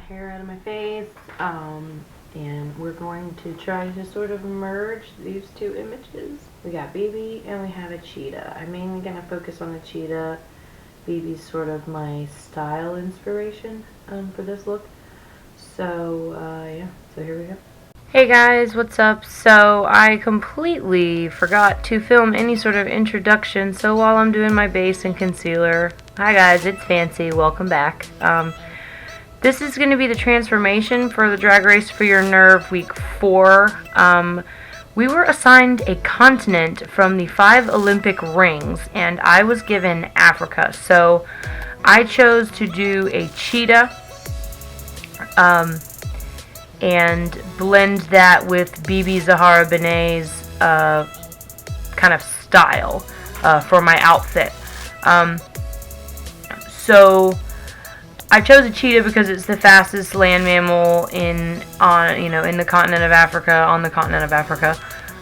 hair out of my face, and we're going to try to sort of merge these two images. We got BB and we have a cheetah. I'm mainly going to focus on the cheetah. BB's sort of my style inspiration for this look. So yeah, so here we go. Hey guys, what's up? So I completely forgot to film any sort of introduction, so while I'm doing my base and concealer, hi guys, it's Fancy, welcome back. This is going to be the transformation for the Drag Race for Your Nerve week 4. We were assigned a continent from the 5 Olympic rings, and I was given Africa, so I chose to do a cheetah, and blend that with Bibi Zahara Benet's kind of style for my outfit. So I chose a cheetah because it's the fastest land mammal in the continent of Africa,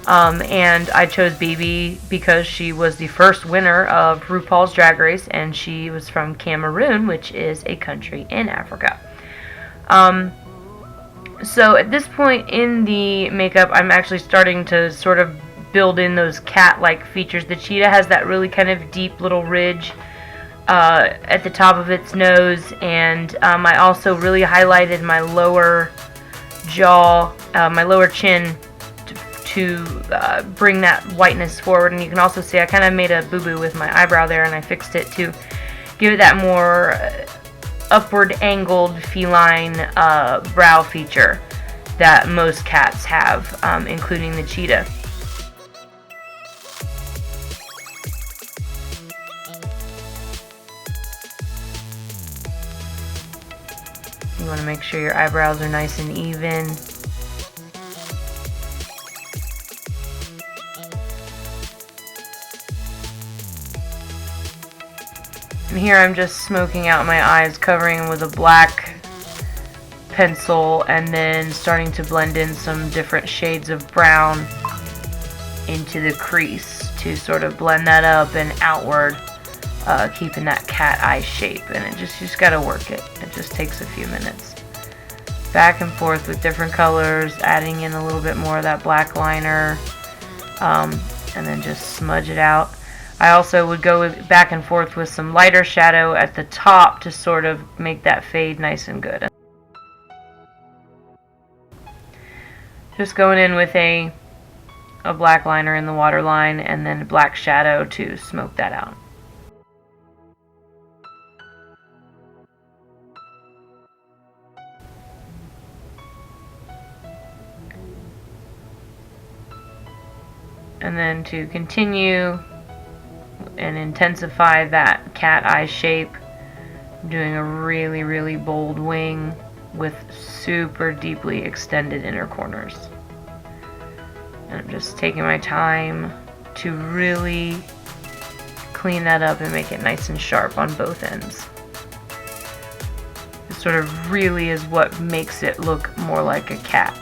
and I chose Bibi because she was the first winner of RuPaul's Drag Race, and she was from Cameroon, which is a country in Africa. So at this point in the makeup, I'm actually starting to sort of build in those cat-like features. The cheetah has that really kind of deep little ridge at the top of its nose, and I also really highlighted my lower jaw, my lower chin to bring that whiteness forward. And you can also see I kind of made a boo-boo with my eyebrow there, and I fixed it to give it that more upward angled feline brow feature that most cats have, including the cheetah. You want to make sure your eyebrows are nice and even. And here I'm just smoking out my eyes, covering them with a black pencil, and then starting to blend in some different shades of brown into the crease to sort of blend that up and outward, keeping that cat eye shape. And you just gotta work it. It just takes a few minutes. Back and forth with different colors, adding in a little bit more of that black liner, and then just smudge it out. I also would go back and forth with some lighter shadow at the top to sort of make that fade nice and good. Just going in with a black liner in the waterline, and then a black shadow to smoke that out. And then to continue and intensify that cat eye shape, I'm doing a really, really bold wing with super deeply extended inner corners. And I'm just taking my time to really clean that up and make it nice and sharp on both ends. It sort of really is what makes it look more like a cat.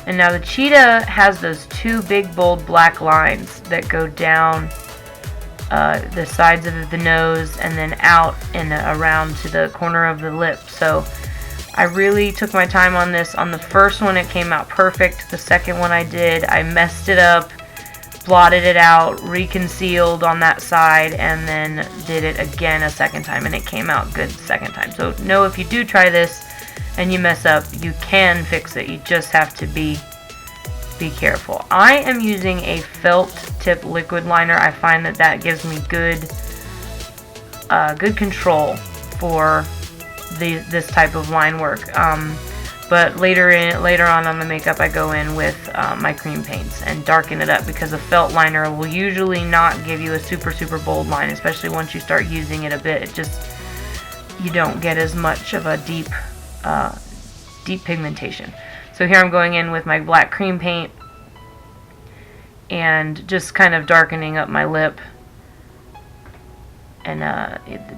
And now the cheetah has those two big bold black lines that go down the sides of the nose and then out and around to the corner of the lip. So I really took my time on this. On the first one it came out perfect. The second one I messed it up, blotted it out, reconcealed on that side, and then did it again a second time, and it came out good the second time. So know if you do try this and you mess up, you can fix it. You just have to be careful. I am using a felt tip liquid liner. I find that gives me good control for this type of line work. But later on the makeup, I go in with my cream paints and darken it up, because a felt liner will usually not give you a super bold line, especially once you start using it a bit. You don't get as much of a deep pigmentation. So here I'm going in with my black cream paint and just kind of darkening up my lip and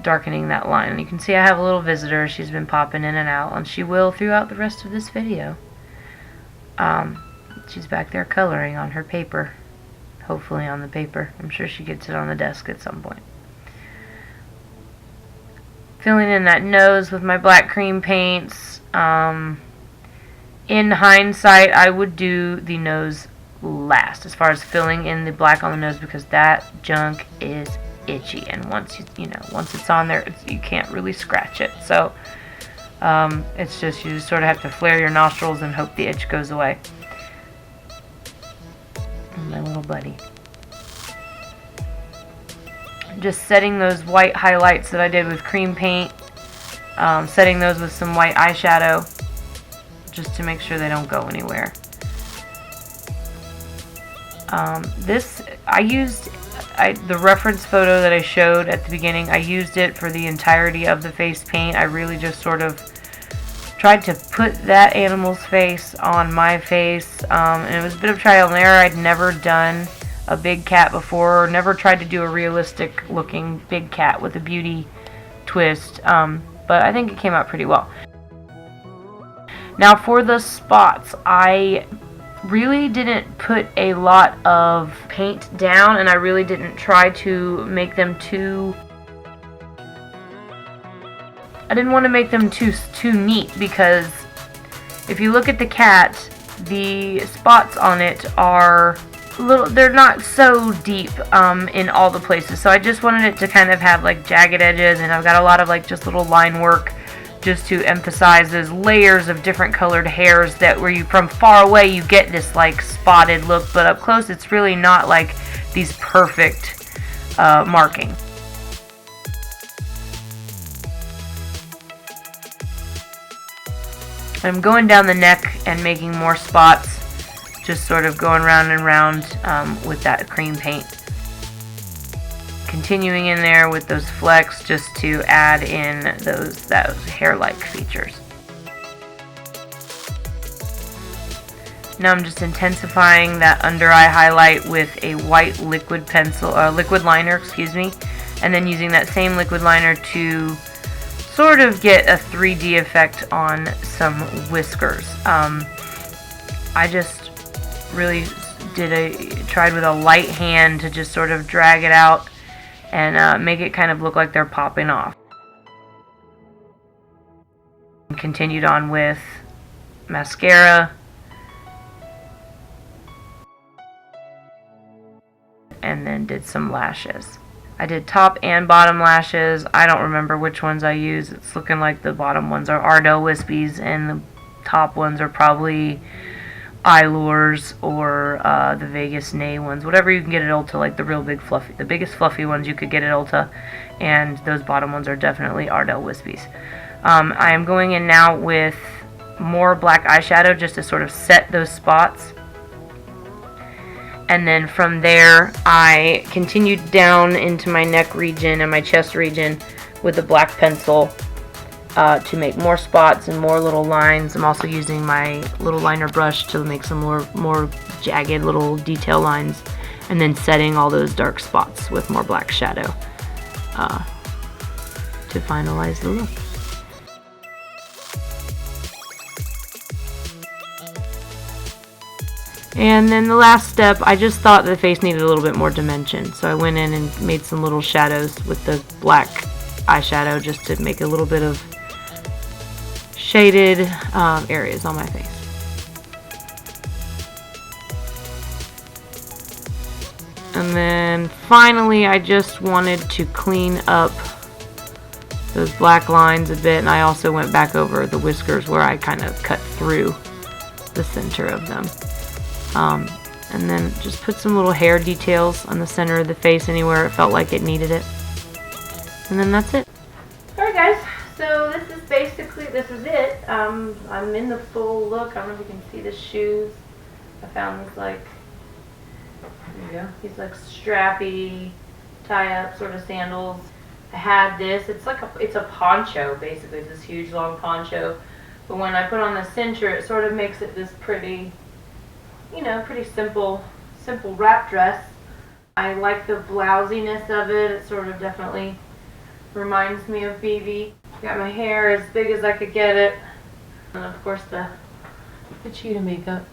darkening that line. And you can see I have a little visitor. She's been popping in and out, and she will throughout the rest of this video. She's back there coloring on her paper. Hopefully on the paper. I'm sure she gets it on the desk at some point. Filling in that nose with my black cream paints. In hindsight, I would do the nose last as far as filling in the black on the nose, because that junk is itchy, and once once it's on there, you can't really scratch it. So it's just, you just sort of have to flare your nostrils and hope the itch goes away. My little buddy. Just setting those white highlights that I did with cream paint, setting those with some white eyeshadow, just to make sure they don't go anywhere. I used the reference photo that I showed at the beginning. I used it for the entirety of the face paint. I really just sort of tried to put that animal's face on my face, and it was a bit of trial and error. I'd never done a big cat before, or never tried to do a realistic looking big cat with a beauty twist, but I think it came out pretty well. Now for the spots, I really didn't put a lot of paint down, and I really didn't try to make them too... I didn't want to make them too neat, because if you look at the cat, the spots on it are they're not so deep in all the places. So I just wanted it to kind of have like jagged edges, and I've got a lot of like just little line work just to emphasize those layers of different colored hairs, that where you, from far away, you get this like spotted look, but up close it's really not like these perfect markings. I'm going down the neck and making more spots, just sort of going round and round with that cream paint. Continuing in there with those flecks, just to add in those hair-like features. Now I'm just intensifying that under eye highlight with a white liquid pencil, liquid liner, excuse me, and then using that same liquid liner to sort of get a 3D effect on some whiskers. I just really tried with a light hand to just sort of drag it out and make it kind of look like they're popping off. Continued on with mascara, and then did some lashes. I did top and bottom lashes. I don't remember which ones I used. It's looking like the bottom ones are Ardell Wispies, and the top ones are probably Eyelures or the Vegas Nay ones. Whatever you can get at Ulta, like the real big fluffy, the biggest fluffy ones you could get at Ulta, and those bottom ones are definitely Ardell Wispies. I am going in now with more black eyeshadow just to sort of set those spots. And then from there, I continued down into my neck region and my chest region with a black pencil to make more spots and more little lines. I'm also using my little liner brush to make some more jagged little detail lines, and then setting all those dark spots with more black shadow to finalize the look. And then the last step, I just thought the face needed a little bit more dimension, so I went in and made some little shadows with the black eyeshadow just to make a little bit of shaded areas on my face. And then finally, I just wanted to clean up those black lines a bit, and I also went back over the whiskers where I kind of cut through the center of them. And then just put some little hair details on the center of the face anywhere it felt like it needed it. And then that's it. Alright guys, so this is it. I'm in the full look. I don't know if you can see the shoes. I found this like, there you go, these like strappy, tie-up sort of sandals. I had this, it's a poncho basically, it's this huge long poncho. But when I put on the cincher, it sort of makes it this pretty, pretty simple wrap dress. I like the blousiness of it. It sort of definitely reminds me of BB. Got my hair as big as I could get it, and of course the cheetah makeup.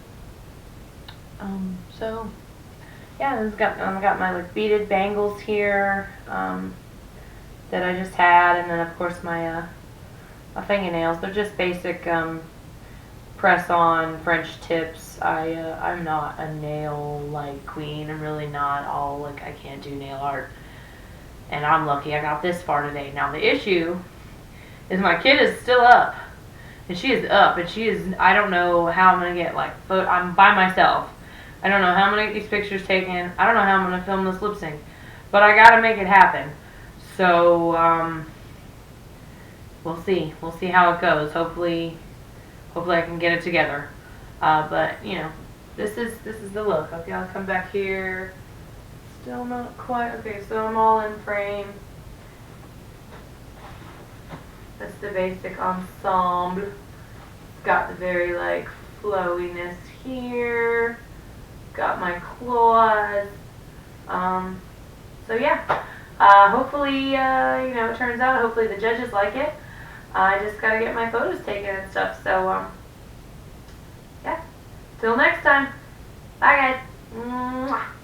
So yeah, I got my like beaded bangles here. that I just had, and then of course my fingernails. They're just basic press-on French tips. I'm not a nail like queen. I'm really not. I can't do nail art, and I'm lucky I got this far today. Now the issue is my kid is still up, and she is up, and she is. I don't know how I'm gonna get I'm by myself. I don't know how I'm gonna get these pictures taken. I don't know how I'm gonna film this lip sync, but I gotta make it happen. So we'll see. We'll see how it goes. Hopefully I can get it together. But you know, this is the look. Okay, I'll come back here. Still not quite. Okay, so I'm all in frame. That's the basic ensemble. It's got the very like flowiness here. Got my claws. So yeah. Hopefully, you know, it turns out. Hopefully the judges like it. I just gotta get my photos taken and stuff. So yeah. Till next time. Bye guys. Mwah.